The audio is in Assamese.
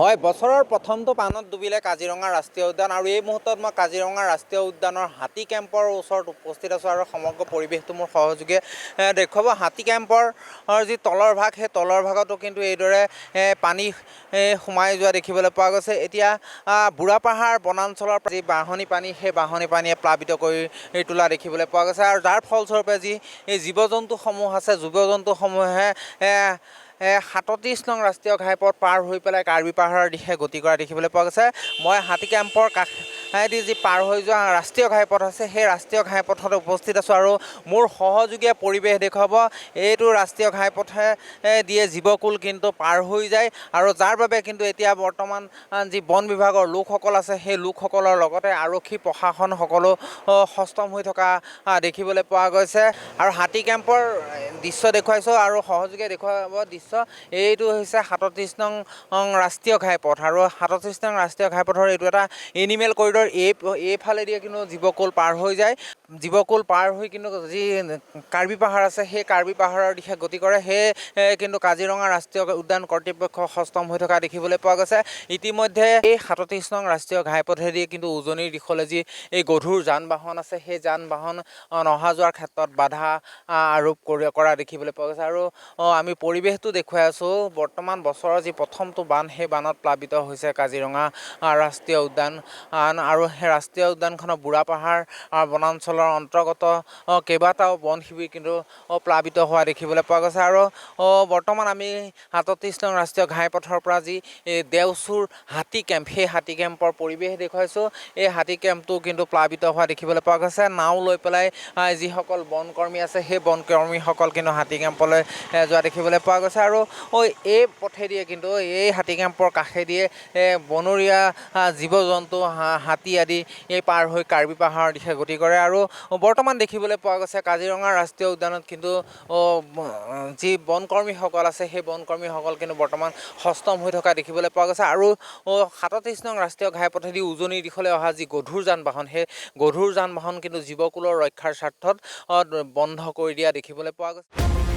হয়, বছৰৰ প্ৰথমটো পানত ডুবিলে কাজিৰঙা ৰাষ্ট্ৰীয় উদ্যান আৰু এই মুহূৰ্তত মই কাজিৰঙা ৰাষ্ট্ৰীয় উদ্যানৰ হাতী কেম্পৰ ওচৰত উপস্থিত আছোঁ আৰু সমগ্ৰ পৰিৱেশটো মোৰ সহযোগে দেখুৱাব। হাতী কেম্পৰ যি তলৰ ভাগ, সেই তলৰ ভাগতো কিন্তু এইদৰে পানী সোমাই যোৱা দেখিবলৈ পোৱা গৈছে। এতিয়া বুঢ়াপাহাৰ বনাঞ্চলৰ যি বাঢ়নী পানী, সেই বাঢ়নী পানীয়ে প্লাবিত কৰি তোলা দেখিবলৈ পোৱা গৈছে আৰু যাৰ ফলস্বৰূপে যি জীৱ জন্তুসমূহ আছে, জীৱ জন্তুসমূহে ৩৭ নং ৰাষ্ট্ৰীয় ঘাইপথ পাৰ হৈ পেলাই কাৰ্বি পাহাৰৰ দিশে গতি কৰা দেখিবলৈ পোৱা গৈছে। মই হাতী কেম্পৰ কাষেদি যি পাৰ হৈ যোৱা ৰাষ্ট্ৰীয় ঘাইপথ আছে, সেই ৰাষ্ট্ৰীয় ঘাইপথত উপস্থিত আছোঁ আৰু মোৰ সহযোগীয়ে পৰিৱেশ দেখুৱাব। এইটো ৰাষ্ট্ৰীয় ঘাইপথে দিয়ে জীৱকুল কিন্তু পাৰ হৈ যায় আৰু যাৰ বাবে কিন্তু এতিয়া বৰ্তমান যি বন বিভাগৰ লোকসকল আছে, সেই লোকসকলৰ লগতে আৰক্ষী প্ৰশাসন সকলো সষ্টম হৈ থকা দেখিবলৈ পোৱা গৈছে। আৰু হাতী কেম্পৰ দৃশ্য দেখুৱাইছোঁ আৰু সহযোগে দেখুৱাব দৃশ্য এইটো হৈছে ৩৭ নং ৰাষ্ট্ৰীয় ঘাইপথ আৰু ৩৭ নং ৰাষ্ট্ৰীয় ঘাইপথৰ এইটো এটা এনিমেল কৰিডৰ। এইফালেদিয়ে কিন্তু জীৱকুল পাৰ হৈ যায়। জীৱকুল পাৰ হৈ কিন্তু যি কাৰ্বি পাহাৰ আছে, সেই কাৰ্বি পাহাৰৰ দিশে গতি কৰে। সেয়ে কিন্তু কাজিৰঙা ৰাষ্ট্ৰীয় উদ্যান কৰ্তৃপক্ষ সষ্টম হৈ থকা দেখিবলৈ পোৱা গৈছে। ইতিমধ্যে এই ৩৭ নং ৰাষ্ট্ৰীয় ঘাইপথেদি কিন্তু উজনিৰ দিশলৈ যি এই গধুৰ যান বাহন আছে, সেই যান বাহন অহা যোৱাৰ ক্ষেত্ৰত বাধা আৰোপ কৰা দেখিবলৈ পোৱা গৈছে। আৰু আমি পৰিৱেশটো দেখুৱাই আছোঁ। বৰ্তমান বছৰৰ যি প্ৰথমটো বান, সেই বানত প্লাবিত হৈছে কাজিৰঙা ৰাষ্ট্ৰীয় উদ্যান আৰু সেই ৰাষ্ট্ৰীয় উদ্যানখনৰ বুঢ়াপাহাৰ বনাঞ্চলৰ অন্তৰ্গত কেইবাটাও বন শিবিৰ কিন্তু প্লাবিত হোৱা দেখিবলৈ পোৱা গৈছে। আৰু বৰ্তমান আমি ৩৭ নং ৰাষ্ট্ৰীয় ঘাইপথৰ পৰা যি দেওচুৰ হাতী কেম্প, সেই হাতী কেম্পৰ পৰিৱেশ দেখুৱাইছোঁ। এই হাতী কেম্পটো কিন্তু প্লাবিত হোৱা দেখিবলৈ পোৱা গৈছে। নাও লৈ পেলাই যিসকল বনকৰ্মী আছে, সেই বনকৰ্মীসকল কিন্তু হাতী কেম্পলৈ যোৱা দেখিবলৈ পোৱা গৈছে। আৰু এই পথেদিয়ে কিন্তু এই হাতী কেম্পৰ কাষেদিয়ে বনৰীয়া জীৱ জন্তু হাতী আদি পাৰ হৈ কাৰ্বি পাহাৰৰ দিশে গতি কৰে। আৰু বৰ্তমান দেখিবলৈ পোৱা গৈছে কাজিৰঙা ৰাষ্ট্ৰীয় উদ্যানত কিন্তু যি বনকৰ্মীসকল আছে, সেই বনকৰ্মীসকল কিন্তু বৰ্তমান সষ্টম হৈ থকা দেখিবলৈ পোৱা গৈছে। আৰু ৩৭ নং ৰাষ্ট্ৰীয় ঘাইপথেদি উজনিৰ দিশলৈ অহা যি গধুৰ যান বাহন, সেই গধুৰ যান বাহন কিন্তু জীৱকুলৰ ৰক্ষাৰ স্বাৰ্থত বন্ধ কৰি দিয়া দেখিবলৈ পোৱা গৈছে।